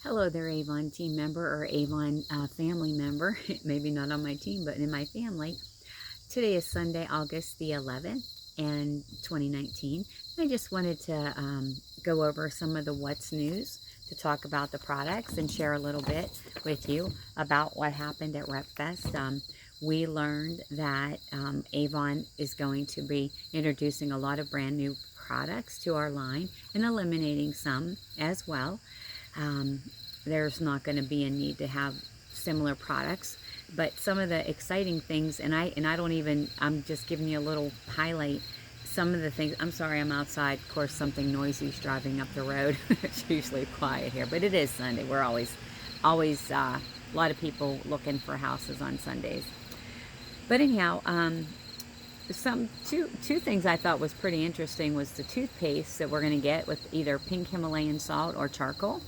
Hello there, Avon team member or Avon family member. Maybe not on my team, but in my family. Today is Sunday, August the 11th, and 2019. I just wanted to go over some of the What's News to talk about the products and share a little bit with you about what happened at RepFest. We learned that Avon is going to be introducing a lot of brand new products to our line and eliminating some as well. Um, there's not going to be a need to have similar products, but some of the exciting things, and I don't even, I'm just giving you a little highlight. Some of the things, I'm sorry, I'm outside. Of course, something noisy is driving up the road. It's usually quiet here, but it is Sunday. We're always a lot of people looking for houses on Sundays. But anyhow, two things I thought was pretty interesting was the toothpaste that we're going to get with either pink Himalayan salt or charcoal.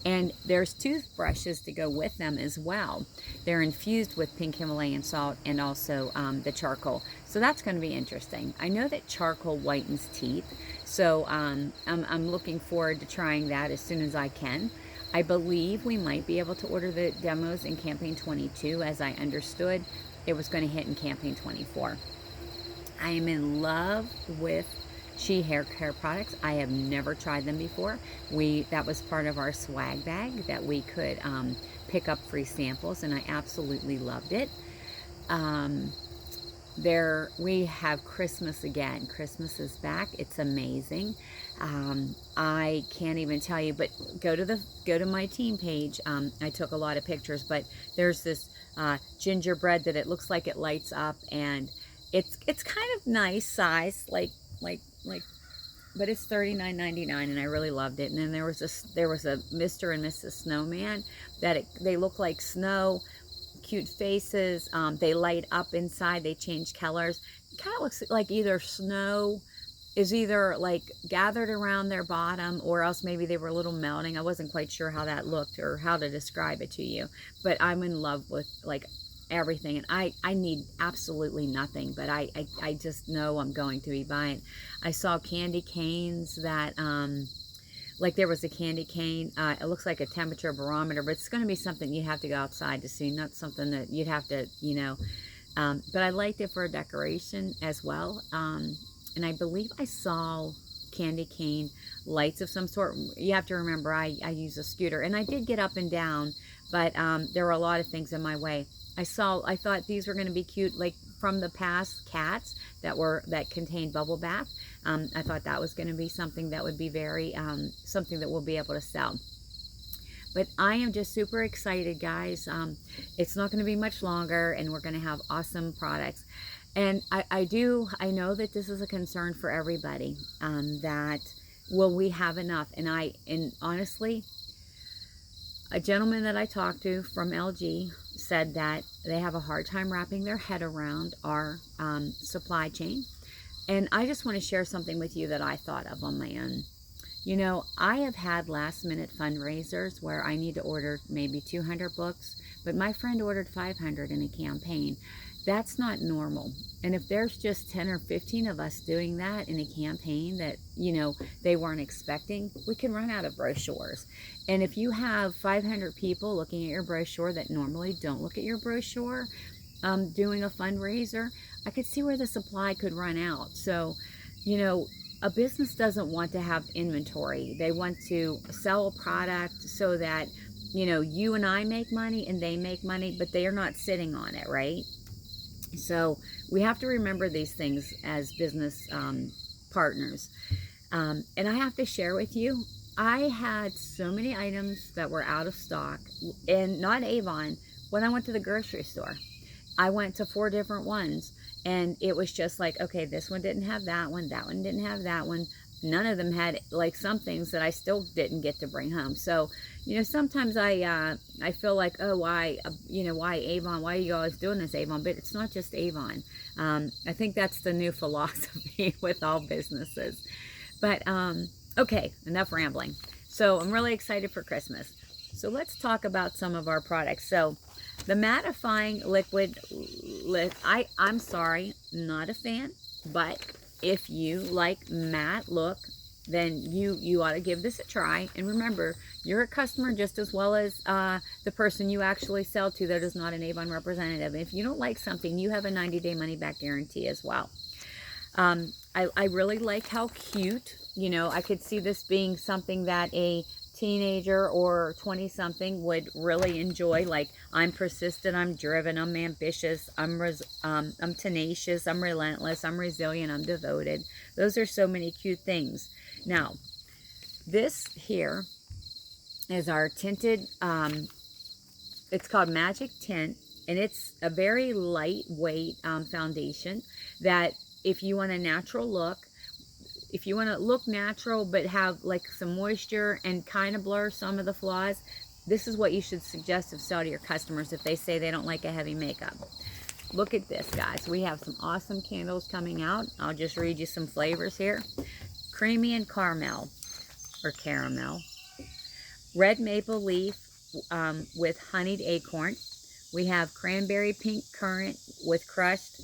And there's toothbrushes to go with them as well. They're infused with pink Himalayan salt and also the charcoal. So that's going to be interesting. I know that charcoal whitens teeth, so I'm looking forward to trying that as soon as I can. I believe we might be able to order the demos in campaign 22. As I understood, it was going to hit in campaign 24. I am in love with She hair care products. I have never tried them before. That was part of our swag bag that we could pick up free samples, and I absolutely loved it. We have Christmas again. Christmas is back. It's amazing. I can't even tell you, but go to my team page. I took a lot of pictures, but there's this gingerbread that it looks like it lights up, and it's kind of nice size, like but it's $39.99, and I really loved it. And then there was a Mr. and Mrs. Snowman that they look like snow, cute faces. They light up inside. They change colors. It kind of looks like either snow is either like gathered around their bottom, or else maybe they were a little melting. I wasn't quite sure how that looked or how to describe it to you, but I'm in love with like everything, and I need absolutely nothing, but I just know I'm going to be buying. I saw candy canes that like there was a candy cane, it looks like a temperature barometer, but it's going to be something you have to go outside to see, not something that you'd have to, but I liked it for a decoration as well. And I believe I saw candy cane lights of some sort. You have to remember I use a scooter, and I did get up and down, but there were a lot of things in my way. I thought these were going to be cute, like from the past cats that contained bubble bath. I thought that was going to be something that would be very something that we'll be able to sell. But I am just super excited, guys. It's not going to be much longer, and we're going to have awesome products. And I know that this is a concern for everybody, that will we have enough? And honestly, a gentleman that I talked to from LG said that they have a hard time wrapping their head around our supply chain. And I just want to share something with you that I thought of on my own. I have had last minute fundraisers where I need to order maybe 200 books, but my friend ordered 500 in a campaign. That's not normal. And if there's just 10 or 15 of us doing that in a campaign that, they weren't expecting, we can run out of brochures. And if you have 500 people looking at your brochure that normally don't look at your brochure, doing a fundraiser, I could see where the supply could run out. So, a business doesn't want to have inventory. They want to sell a product so that, you and I make money and they make money, but they are not sitting on it, right? So we have to remember these things as business partners. And I have to share with you, I had so many items that were out of stock, and not Avon. When I went to the grocery store, I went to 4 different ones, and it was just like, okay, this one didn't have that one didn't have that one. None of them had like some things that I still didn't get to bring home. So, sometimes I feel like, oh, why Avon? Why are you always doing this, Avon? But it's not just Avon. I think that's the new philosophy with all businesses. But okay, enough rambling. So I'm really excited for Christmas. So let's talk about some of our products. So the mattifying liquid, I'm sorry, not a fan, but if you like matte look, then you ought to give this a try. And remember, you're a customer just as well as the person you actually sell to that is not an Avon representative. And if you don't like something, you have a 90-day money-back guarantee as well. I really like how cute, you know, I could see this being something that a teenager or 20-something would really enjoy. Like, I'm persistent, I'm driven, I'm ambitious, I'm tenacious, I'm relentless, I'm resilient, I'm devoted. Those are so many cute things. Now, this here is our tinted, it's called Magic Tint, and it's a very lightweight foundation that if you want a natural look, if you want to look natural but have like some moisture and kind of blur some of the flaws, this is what you should suggest of sell to your customers if they say they don't like a heavy makeup. Look at this, guys. We have some awesome candles coming out. I'll just read you some flavors here. Creamy and caramel, or caramel. Red maple leaf with honeyed acorn. We have cranberry pink currant with crushed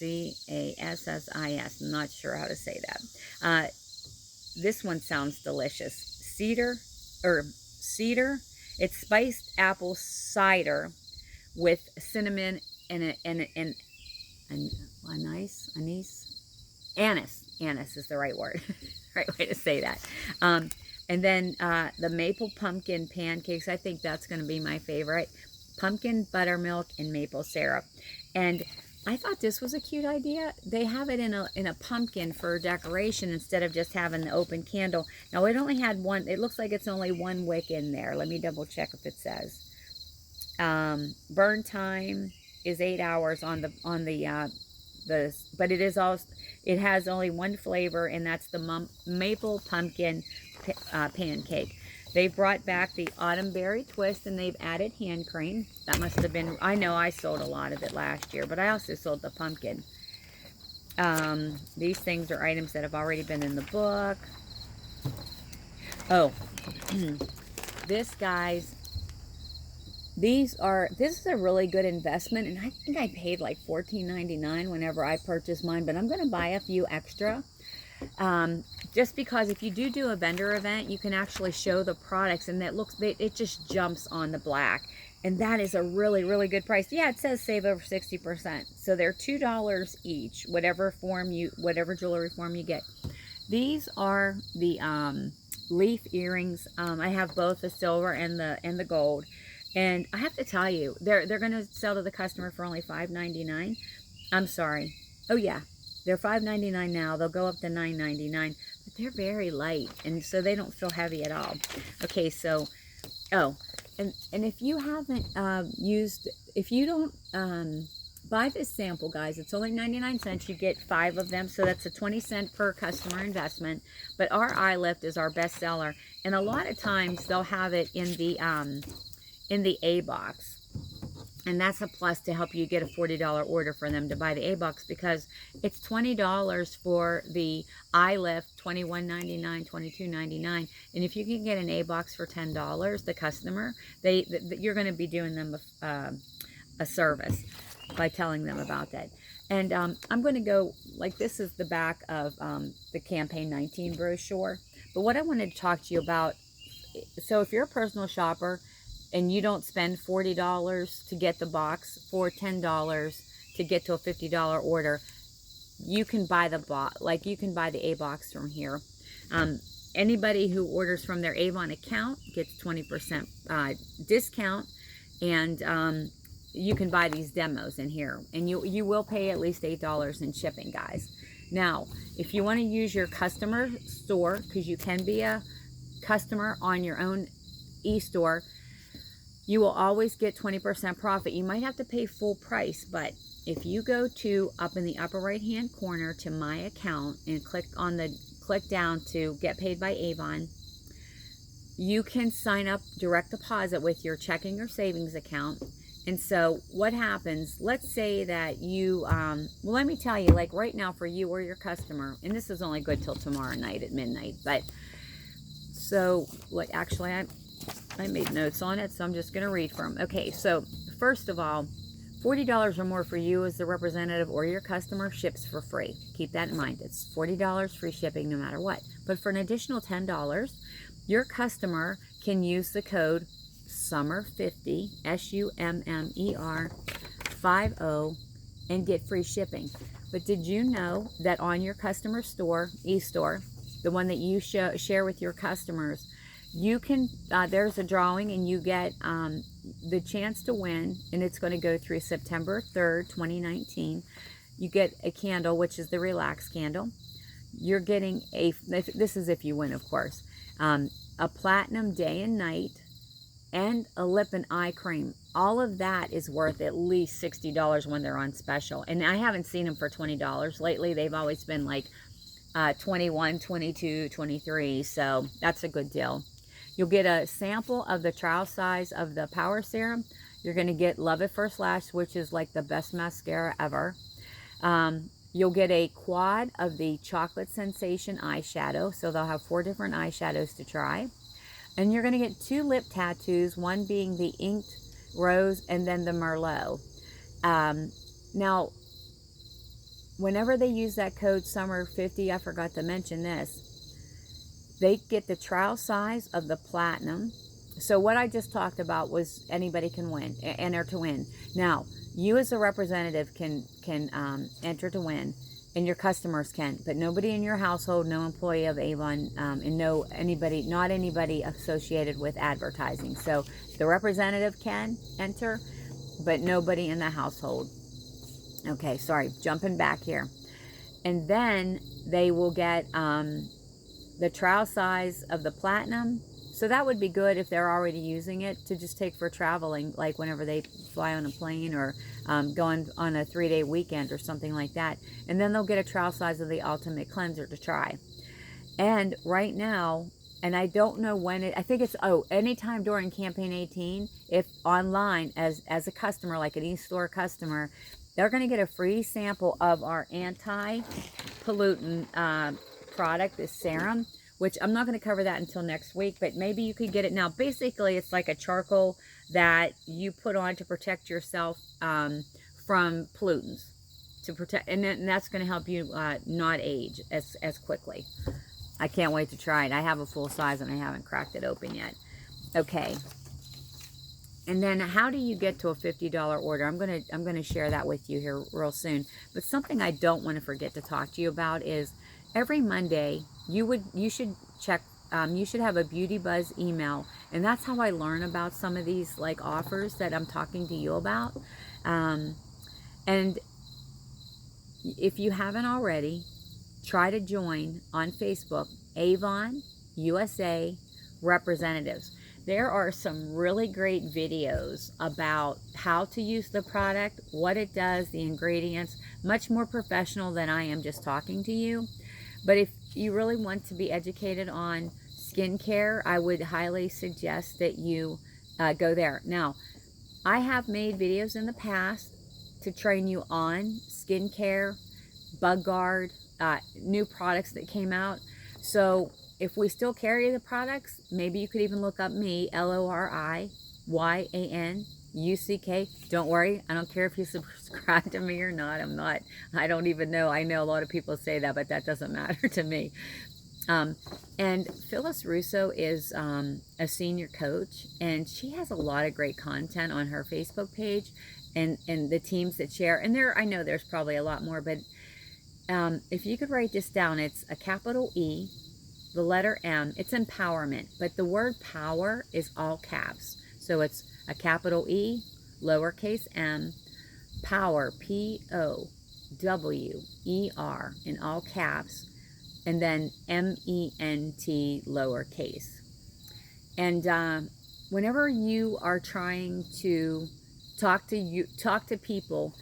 cassis. I'm not sure how to say that. This one sounds delicious. Cedar. It's spiced apple cider with cinnamon and anise. Anise is the right word. Right way to say that. And then the maple pumpkin pancakes. I think that's going to be my favorite. Pumpkin buttermilk and maple syrup. And I thought this was a cute idea. They have it in a pumpkin for decoration instead of just having the open candle. Now, it only had one. It looks like it's only one wick in there. Let me double check if it says. Burn time is 8 hours but it has only one flavor, and that's the maple pumpkin pancake. They've brought back the autumn berry twist, and they've added hand cream. That must have been, I know I sold a lot of it last year, but I also sold the pumpkin. These things are items that have already been in the book. Oh, this, guys, this is a really good investment, and I think I paid like $14.99 whenever I purchased mine, but I'm going to buy a few extra. Just because if you do a vendor event, you can actually show the products, and it just jumps on the black, and that is a really, really good price. Yeah, it says save over 60%, so they're $2 each, whatever jewelry form you get. These are the leaf earrings. I have both the silver and the gold, and I have to tell you, they're going to sell to the customer for only $5.99. I'm sorry. Oh yeah. They're $5.99 now. They'll go up to $9.99, but they're very light, and so they don't feel heavy at all. Okay, so, and if you haven't if you don't buy this sample, guys, it's only 99 cents. You get 5 of them, so that's a 20-cent per customer investment. But our eye lift is our best seller, and a lot of times they'll have it in the A box. And that's a plus to help you get a $40 order for them to buy the A box, because it's $20 for the eye lift, $21.99, $22.99. And if you can get an A box for $10, the customer, you're going to be doing them a service by telling them about that. And I'm going to go, like, this is the back of the Campaign 19 brochure. But what I wanted to talk to you about, so if you're a personal shopper, and you don't spend $40 to get the box for $10 to get to a $50 order, you can buy you can buy the A box from here. Anybody who orders from their Avon account gets 20% discount, and you can buy these demos in here, and you will pay at least $8 in shipping, guys. Now, if you want to use your customer store, because you can be a customer on your own e-store, you will always get 20% profit. You might have to pay full price, but if you go up in the upper right hand corner to my account and click down to get paid by Avon, you can sign up direct deposit with your checking or savings account. And so what happens, let's say that you, well, let me tell you, like right now for you or your customer, and this is only good till tomorrow night at midnight, but so, like, actually I made notes on it, so I'm just going to read from them. Okay, so first of all, $40 or more for you as the representative or your customer, ships for free. Keep that in mind. It's $40 free shipping no matter what. But for an additional $10, your customer can use the code SUMMER50, SUMMER 50, and get free shipping. But did you know that on your customer store, e-store, the one that you share with your customers, you can, there's a drawing and you get the chance to win, and it's going to go through September 3rd, 2019. You get a candle, which is the Relax candle. You're getting this is if you win, of course, a platinum day and night, and a lip and eye cream. All of that is worth at least $60 when they're on special. And I haven't seen them for $20 lately. They've always been like 21, 22, 23. So that's a good deal. You'll get a sample of the trial size of the Power Serum. You're going to get Love at First Lash, which is like the best mascara ever. You'll get a quad of the Chocolate Sensation eyeshadow. So they'll have 4 different eyeshadows to try. And you're going to get 2 lip tattoos, one being the Inked Rose and then the Merlot. Now, whenever they use that code SUMMER50, I forgot to mention this, they get the trial size of the Platinum. So what I just talked about was anybody can win, enter to win. Now, you as a representative can enter to win, and your customers can, but nobody in your household, no employee of Avon, and not anybody associated with advertising. So the representative can enter, but nobody in the household. Okay, sorry, jumping back here. And then they will get the trial size of the Platinum. So that would be good if they're already using it to just take for traveling, like whenever they fly on a plane or going on a 3-day weekend or something like that. And then they'll get a trial size of the Ultimate Cleanser to try. And right now, and I don't know when I think it's, anytime during campaign 18, if online as a customer, like an e-store customer, they're going to get a free sample of our anti-pollutant product, this serum, which I'm not going to cover that until next week, but maybe you could get it now. Basically, it's like a charcoal that you put on to protect yourself from pollutants, and that's going to help you not age as quickly. I can't wait to try it. I have a full size and I haven't cracked it open yet. Okay. And then how do you get to a $50 order? I'm gonna share that with you here real soon. But something I don't want to forget to talk to you about is every Monday you should check. You should have a Beauty Buzz email, and that's how I learn about some of these like offers that I'm talking to you about. And if you haven't already, try to join on Facebook, Avon USA Representatives. There are some really great videos about how to use the product, what it does, the ingredients, much more professional than I am just talking to you. But if you really want to be educated on skincare, I would highly suggest that you go there. Now, I have made videos in the past to train you on skincare, bug guard, new products that came out. So if we still carry the products, maybe you could even look up me, LORIYANUCK. Don't worry, I don't care if you subscribe to me or not. I don't even know. I know a lot of people say that, but that doesn't matter to me. And Phyllis Russo is a senior coach, and she has a lot of great content on her Facebook page and the teams that share. And I know there's probably a lot more, but if you could write this down, it's a capital E, the letter M, it's empowerment, but the word power is all caps. So it's a capital E, lowercase m, power, POWER, in all caps, and then MENT, lowercase. And whenever you are trying to talk to people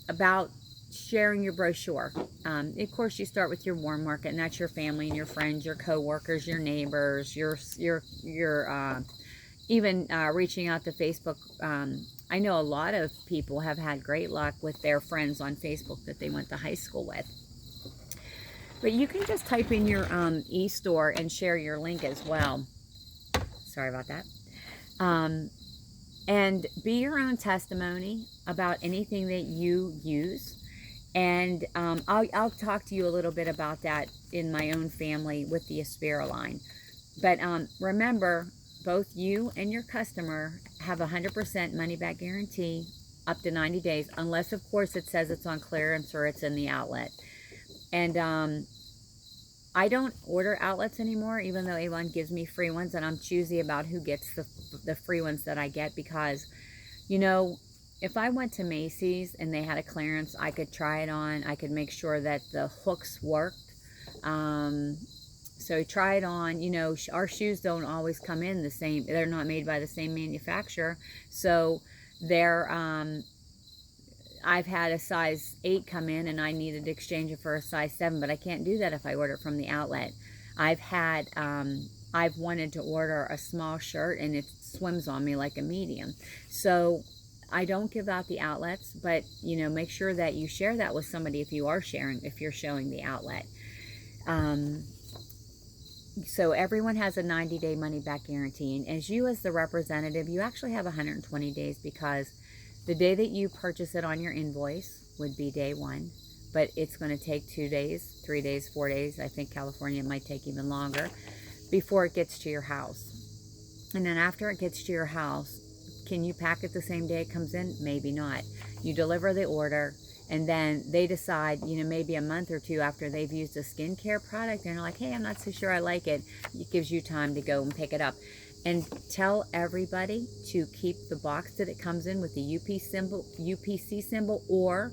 about sharing your brochure, of course you start with your warm market, and that's your family and your friends, your co-workers, your neighbors, your even reaching out to Facebook. I know a lot of people have had great luck with their friends on Facebook that they went to high school with. But you can just type in your e-store and share your link as well. Sorry about that. and be your own testimony about anything that you use. And I'll talk to you a little bit about that in my own family with the Aspira line. But remember, both you and your customer have a 100% money back guarantee up to 90 days, unless, of course, it says it's on clearance or it's in the outlet. And I don't order outlets anymore, even though Avon gives me free ones, and I'm choosy about who gets the free ones that I get, because, you know, if I went to Macy's and they had a clearance, I could try it on. I could make sure that the hooks worked. So try it on. You know, our shoes don't always come in the same. They're not made by the same manufacturer. So they're, I've had a size 8 come in and I needed to exchange it for a size 7, but I can't do that if I order from the outlet. I've wanted to order a small shirt and it swims on me like a medium. So I don't give out the outlets, but, you know, make sure that you share that with somebody if you're showing the outlet. So everyone has a 90-day money-back guarantee. And as the representative, you actually have 120 days, because the day that you purchase it on your invoice would be day 1. But it's going to take 2 days, 3 days, 4 days. I think California might take even longer before it gets to your house. And then after it gets to your house, can you pack it the same day it comes in? Maybe not. You deliver the order, and then they decide, you know, maybe a month or 2 after they've used a skincare product, and they're like, hey, I'm not so sure I like it. It gives you time to go and pick it up. And tell everybody to keep the box that it comes in with the UPC symbol, or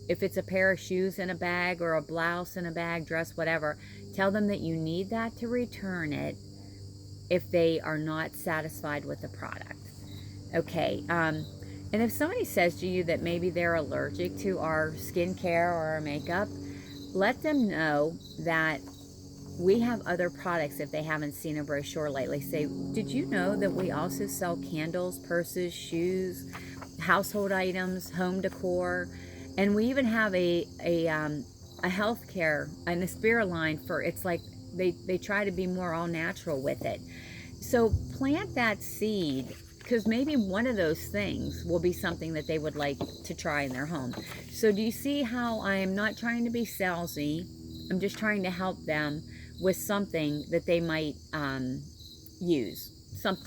if it's a pair of shoes in a bag or a blouse in a bag, dress, whatever, tell them that you need that to return it if they are not satisfied with the product. Okay, and if somebody says to you that maybe they're allergic to our skincare or our makeup, let them know that we have other products if they haven't seen a brochure lately. Say, did you know that we also sell candles, purses, shoes, household items, home decor, and we even have a healthcare, an Aspira line for, it's like they try to be more all natural with it. So plant that seed, because maybe one of those things will be something that they would like to try in their home. So do you see how I am not trying to be salesy? I'm just trying to help them with something that they might use.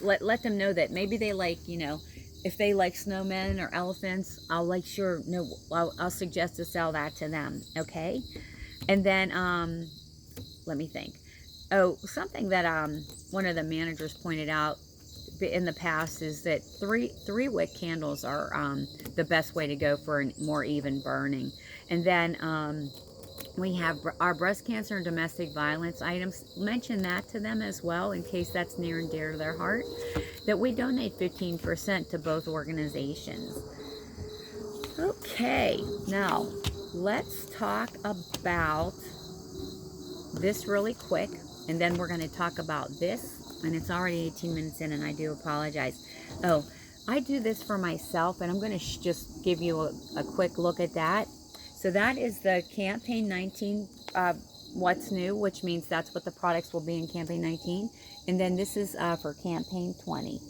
Let them know that maybe they like, you know, if they like snowmen or elephants, I'll suggest to sell that to them, okay? And then, let me think. Oh, something that one of the managers pointed out in the past is that three wick candles are the best way to go for a more even burning. And then we have our breast cancer and domestic violence items. Mention that to them as well, in case that's near and dear to their heart, that we donate 15% to both organizations. Okay, now let's talk about this really quick, and then we're going to talk about this. And it's already 18 minutes in, and I do apologize. Oh, I do this for myself, and I'm going to just give you a quick look at that. So that is the Campaign 19, What's New, which means that's what the products will be in Campaign 19. And then this is for Campaign 20.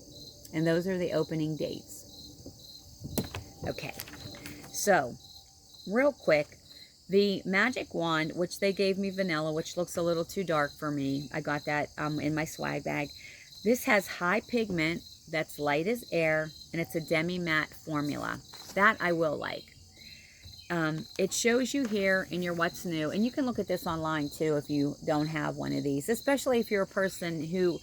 And those are the opening dates. Okay, so real quick, the Magic Wand, which they gave me vanilla, which looks a little too dark for me. I got that in my swag bag. This has high pigment that's light as air, and it's a demi-matte formula. That I will like. It shows you here in your What's New, and you can look at this online too if you don't have one of these, especially if you're a person who,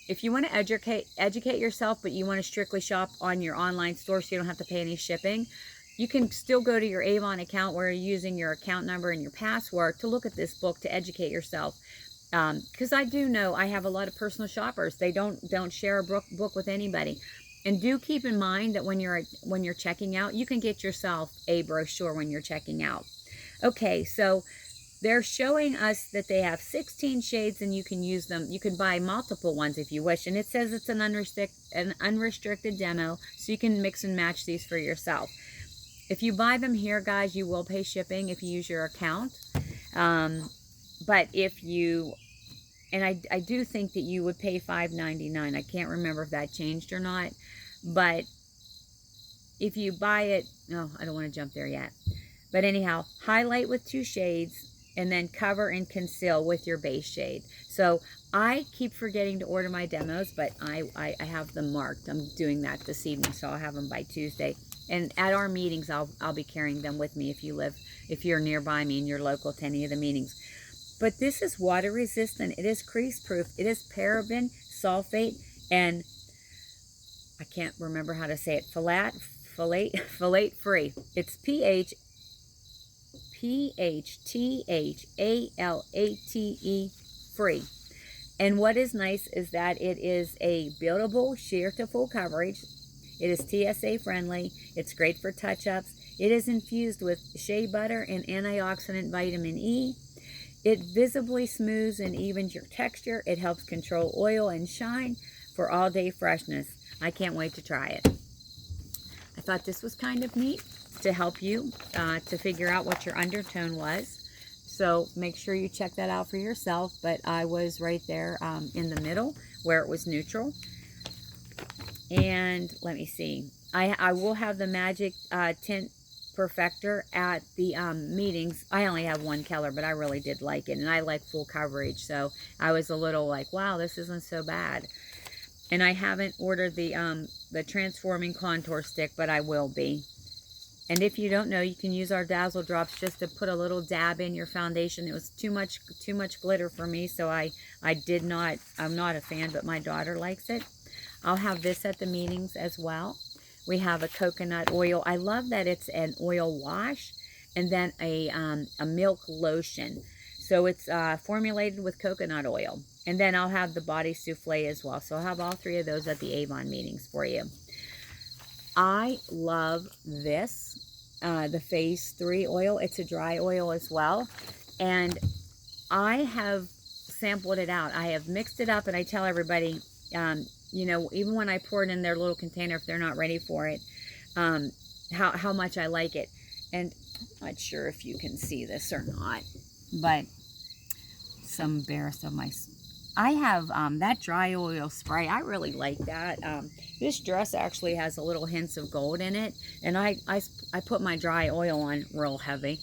if you want to educate yourself, but you want to strictly shop on your online store so you don't have to pay any shipping. You can still go to your Avon account where you're using your account number and your password to look at this book to educate yourself. Because I do know I have a lot of personal shoppers. They don't share a book with anybody. And do keep in mind that when you're checking out, you can get yourself a brochure when you're checking out. Okay, so they're showing us that they have 16 shades, and you can use them. You can buy multiple ones if you wish. And it says it's an unrestricted demo, so you can mix and match these for yourself. If you buy them here, guys, you will pay shipping if you use your account. But if you, and I do think that you would pay $5.99. I can't remember if that changed or not. But if you buy it, no, I don't want to jump there yet. But anyhow, highlight with 2 shades and then cover and conceal with your base shade. So I keep forgetting to order my demos, but I have them marked. I'm doing that this evening, so I'll have them by Tuesday. And at our meetings, I'll be carrying them with me if you're nearby me and you're local to any of the meetings. But this is water resistant. It is crease proof. It is paraben, sulfate, and I can't remember how to say it. Phthalate free. It's PHTHALATE free. And what is nice is that it is a buildable sheer to full coverage. It is TSA friendly. It's great for touch-ups. It is infused with shea butter and antioxidant vitamin E. It visibly smooths and evens your texture. It helps control oil and shine for all-day freshness. I can't wait to try it. I thought this was kind of neat to help you to figure out what your undertone was. So make sure you check that out for yourself. But I was right there in the middle where it was neutral. And let me see. I will have the Magic Tint Perfector at the meetings. I only have one color, but I really did like it. And I like full coverage. So I was a little like, wow, this isn't so bad. And I haven't ordered the Transforming Contour Stick, but I will be. And if you don't know, you can use our Dazzle Drops just to put a little dab in your foundation. It was too much glitter for me, so I'm not a fan, but my daughter likes it. I'll have this at the meetings as well. We have a coconut oil. I love that it's an oil wash and then a milk lotion. So it's formulated with coconut oil. And then I'll have the body souffle as well. So I'll have all 3 of those at the Avon meetings for you. I love this, the Phase 3 oil. It's a dry oil as well. And I have sampled it out. I have mixed it up, and I tell everybody, you know, even when I pour it in their little container, if they're not ready for it, how much I like it. And I'm not sure if you can see this or not, but some embarrassed of my... I have that dry oil spray. I really like that. This dress actually has a little hints of gold in it, and I put my dry oil on real heavy.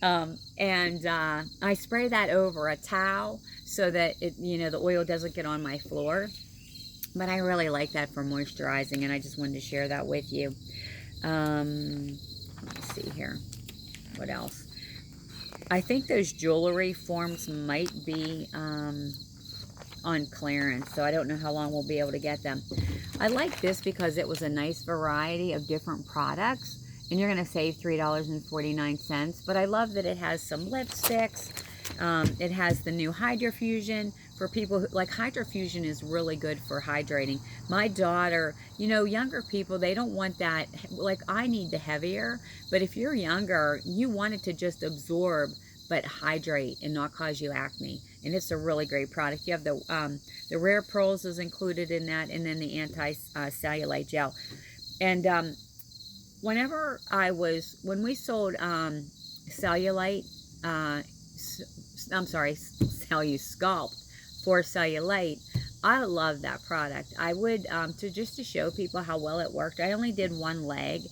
I spray that over a towel so that the oil doesn't get on my floor. But I really like that for moisturizing, and I just wanted to share that with you. Let me see here. What else? I think those jewelry forms might be on clearance, so I don't know how long we'll be able to get them. I like this because it was a nice variety of different products, and you're going to save $3.49. But I love that it has some lipsticks. It has the new Hydrofusion for people who like Hydrofusion is really good for hydrating. My daughter, younger people, they don't want that. Like, I need the heavier, but if you're younger, you want it to just absorb but hydrate and not cause you acne. And it's a really great product. You have the Rare Pearls is included in that, and then the anti-cellulite gel. And when we sold cellulite, Sculpt for cellulite, I love that product. I would, to show people how well it worked, I only did one leg,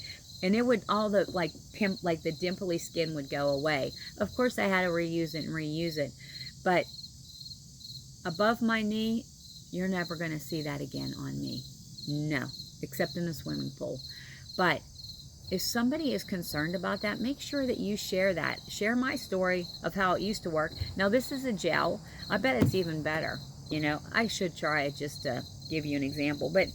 and it would, all the the dimply skin would go away. Of course, I had to reuse it, but above my knee, you're never going to see that again on me. No, except in the swimming pool. But if somebody is concerned about that, make sure that you share that. Share my story of how it used to work. Now, this is a gel. I bet it's even better. I should try it just to give you an example. But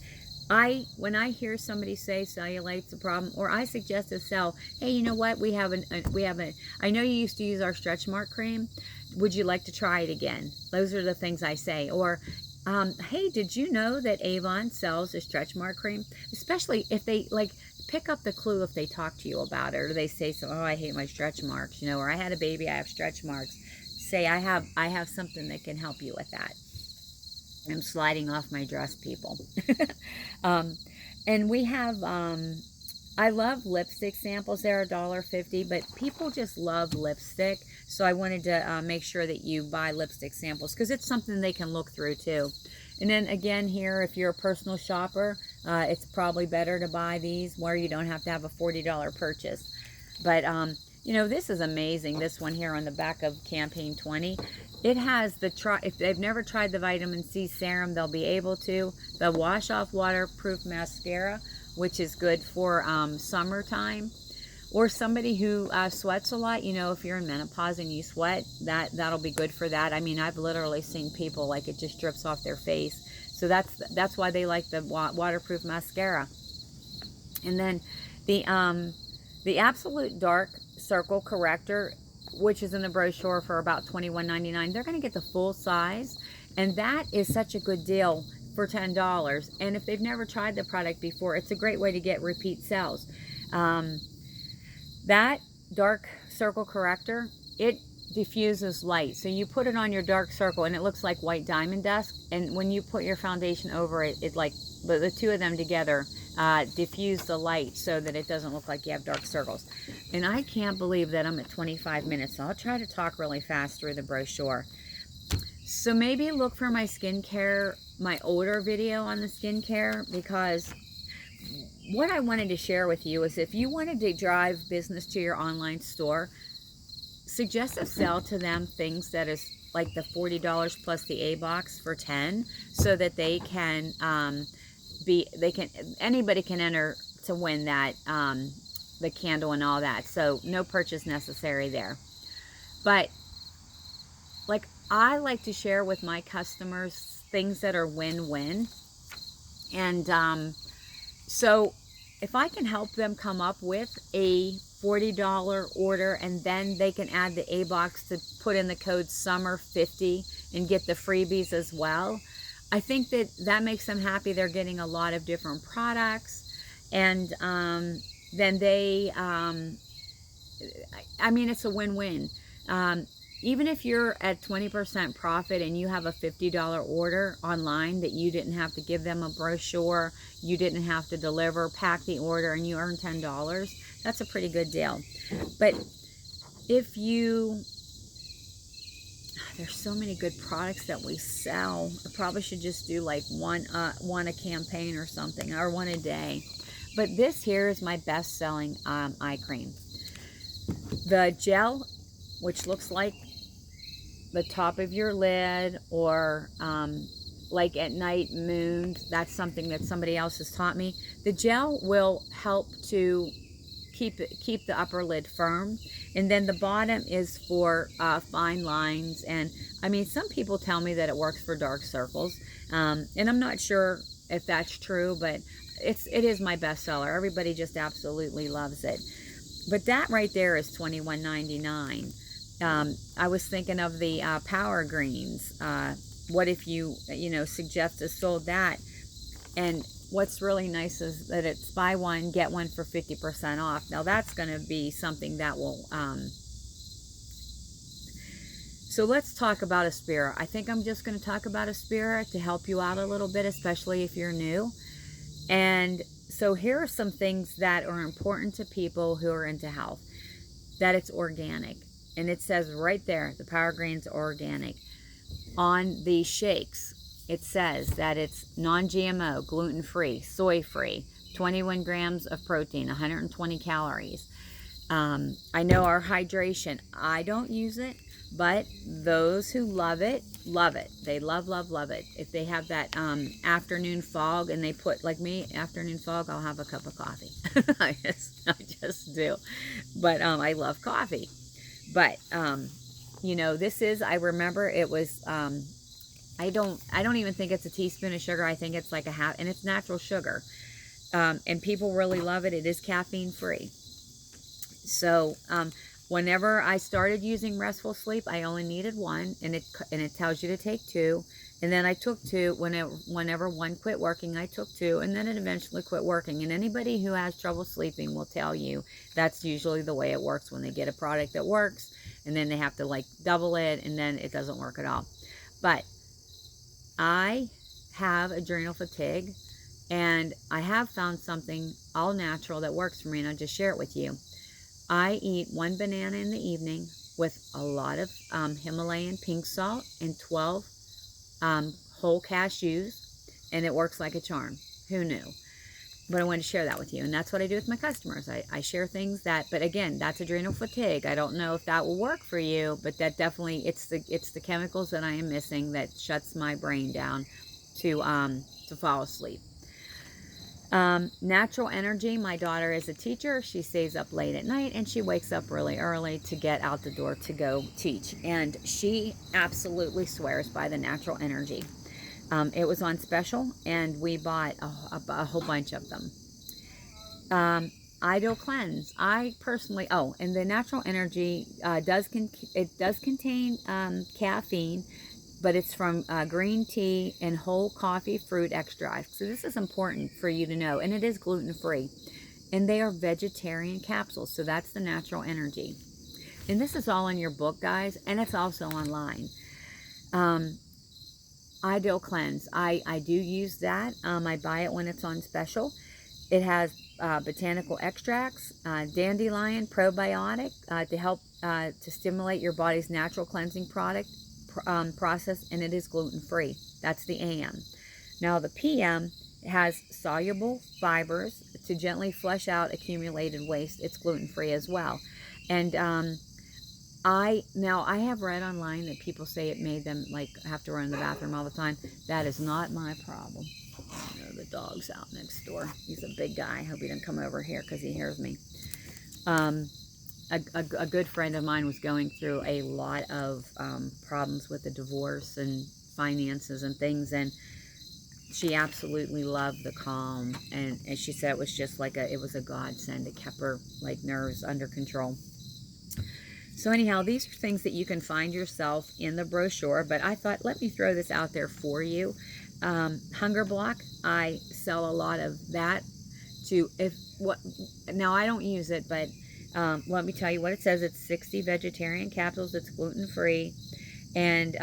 when I hear somebody say cellulite's a problem, or I suggest to sell, hey, you know what? I know you used to use our stretch mark cream. Would you like to try it again? Those are the things I say. Or, hey, did you know that Avon sells a stretch mark cream? Especially if they pick up the clue if they talk to you about it, or they say, oh, I hate my stretch marks, or I had a baby, I have stretch marks. Say, I have something that can help you with that. I'm sliding off my dress, people. And we have, I love lipstick samples. They're $1.50, but people just love lipstick. So I wanted to make sure that you buy lipstick samples, because it's something they can look through too. And then again here, if you're a personal shopper, it's probably better to buy these where you don't have to have a $40 purchase. But, you know, this is amazing. This one here on the back of Campaign 20. It has if they've never tried the vitamin C serum, they'll be able to. The wash off waterproof mascara, which is good for summertime. Or somebody who sweats a lot, you know, if you're in menopause and you sweat, that'll be good for that. I mean, I've literally seen people like it just drips off their face. So that's why they like the waterproof mascara. And then the Absolute Dark Circle Corrector, which is in the brochure for about $21.99. They're going to get the full size, and that is such a good deal for $10. And if they've never tried the product before, it's a great way to get repeat sales. That dark circle corrector, it diffuses light. So you put it on your dark circle and it looks like white diamond dust. And when you put your foundation over it, it like the two of them together diffuse the light so that it doesn't look like you have dark circles. And I can't believe that I'm at 25 minutes. So I'll try to talk really fast through the brochure. So maybe look for my skincare, my older video on the skincare, because what I wanted to share with you is if you wanted to drive business to your online store, suggest a sell to them things that is like the $40 plus the A box for 10, so that they can anybody can enter to win that the candle and all that. So no purchase necessary there. But like I like to share with my customers things that are win-win. And so if I can help them come up with a $40 order and then they can add the A box to put in the code SUMMER50 and get the freebies as well, I think that makes them happy. They're getting a lot of different products, and then they, I mean, it's a win-win. Even if you're at 20% profit and you have a $50 order online that you didn't have to give them a brochure, you didn't have to deliver, pack the order, and you earn $10, that's a pretty good deal. But if you, there's so many good products that we sell. I probably should just do like one a campaign or something, or one a day. But this here is my best-selling eye cream. The gel, which looks like the top of your lid, or like at night moon, that's something that somebody else has taught me. The gel will help to keep the upper lid firm, and then the bottom is for fine lines. And I mean, some people tell me that it works for dark circles, and I'm not sure if that's true, but it is my bestseller. Everybody just absolutely loves it. But that right there is $21.99. I was thinking of the Power Greens. What if you suggest a sold that? And what's really nice is that it's buy one, get one for 50% off. Now that's going to be something that will, so let's talk about Aspira. I think I'm just going to talk about Aspira to help you out a little bit, especially if you're new. And so here are some things that are important to people who are into health. That it's organic. And it says right there, the Power Greens are organic. On the shakes, it says that it's non-GMO, gluten-free, soy-free, 21 grams of protein, 120 calories. I know our hydration, I don't use it, but those who love it, love it. They love, love, love it. If they have that afternoon fog and they put, like me, afternoon fog, I'll have a cup of coffee. I just do. But I love coffee. But, this is, I remember it was, I don't even think it's a teaspoon of sugar. I think it's like a half, and it's natural sugar. And people really love it. It is caffeine free. So, whenever I started using Restful Sleep, I only needed one, and it tells you to take two. And then I took two. Whenever one quit working, I took two, and then it eventually quit working. And anybody who has trouble sleeping will tell you that's usually the way it works when they get a product that works, and then they have to like double it, and then it doesn't work at all. But I have adrenal fatigue, and I have found something all natural that works for me, and I'll just share it with you. I eat one banana in the evening with a lot of Himalayan pink salt and 12 whole cashews, and it works like a charm. Who knew? But I wanted to share that with you, and that's what I do with my customers. I share things that, but again, that's adrenal fatigue. I don't know if that will work for you, but that definitely, it's the chemicals that I am missing that shuts my brain down to fall asleep. Natural energy. My daughter is a teacher. She stays up late at night and she wakes up really early to get out the door to go teach. And she absolutely swears by the natural energy. It was on special and we bought a whole bunch of them. Ideal Cleanse. I personally, and the natural energy does contain caffeine, but it's from green tea and whole coffee fruit extract. So this is important for you to know. And it is gluten-free. And they are vegetarian capsules. So that's the natural energy. And this is all in your book, guys. And it's also online. Ideal Cleanse. I do use that. I buy it when it's on special. It has botanical extracts, dandelion, probiotic to help to stimulate your body's natural cleansing process, and it is gluten-free. That's the AM. Now the PM has soluble fibers to gently flush out accumulated waste. It's gluten-free as well. And I have read online that people say it made them like have to run to the bathroom all the time. That is not my problem. The dog's out next door. He's a big guy. I hope he didn't come over here because he hears me. A good friend of mine was going through a lot of problems with the divorce and finances and things, and she absolutely loved the calm, and she said it was just like it was a godsend. It kept her like nerves under control. So anyhow, these are things that you can find yourself in the brochure, but I thought, let me throw this out there for you. Hunger block, I sell a lot of that now I don't use it, but let me tell you what it says. It's 60 vegetarian capsules. It's gluten-free, and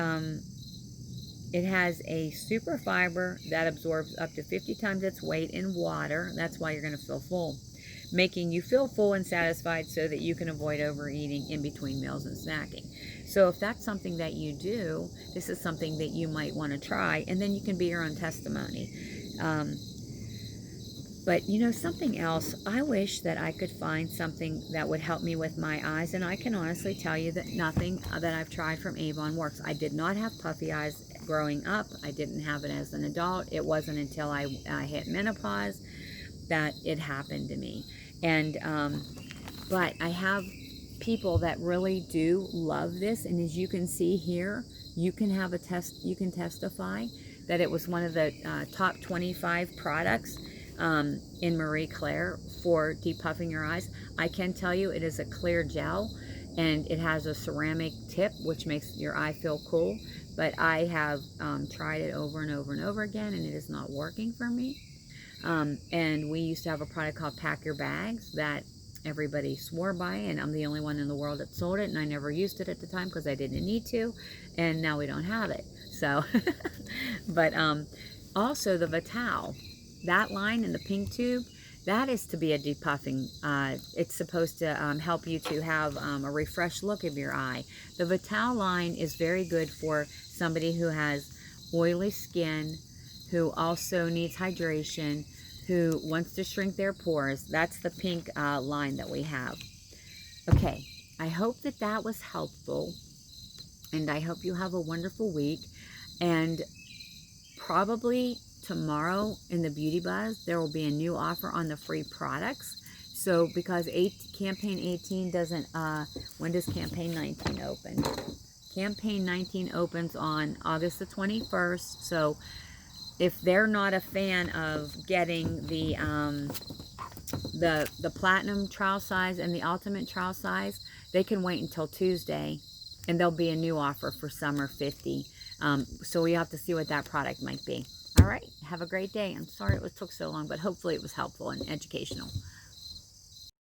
it has a super fiber that absorbs up to 50 times its weight in water. That's why you're going to feel full, making you feel full and satisfied so that you can avoid overeating in between meals and snacking. So if that's something that you do, this is something that you might want to try, and then you can be your own testimony. But you know, something else, I wish that I could find something that would help me with my eyes, and I can honestly tell you that nothing that I've tried from Avon works. I did not have puffy eyes growing up. I didn't have it as an adult. It wasn't until I hit menopause that it happened to me. And but I have people that really do love this, and as you can see here, you can have you can testify that it was one of the top 25 products in Marie Claire for depuffing your eyes. I can tell you it is a clear gel, and it has a ceramic tip which makes your eye feel cool, but I have tried it over and over and over again, and it is not working for me. And we used to have a product called Pack Your Bags that everybody swore by, and I'm the only one in the world that sold it, and I never used it at the time because I didn't need to, and now we don't have it. So but also the Vital, that line in the pink tube, that is to be a depuffing. It's supposed to help you to have a refreshed look of your eye. The Vital line is very good for somebody who has oily skin, who also needs hydration, who wants to shrink their pores. That's the pink line that we have. Okay, I hope that that was helpful, and I hope you have a wonderful week. And probably tomorrow in the Beauty Buzz, there will be a new offer on the free products. So because campaign 18 doesn't, when does campaign 19 open? Campaign 19 opens on August the 21st. So if they're not a fan of getting the platinum trial size and the ultimate trial size, they can wait until Tuesday, and there'll be a new offer for summer 50. So we have to see what that product might be. All right, have a great day. I'm sorry it took so long, but hopefully it was helpful and educational.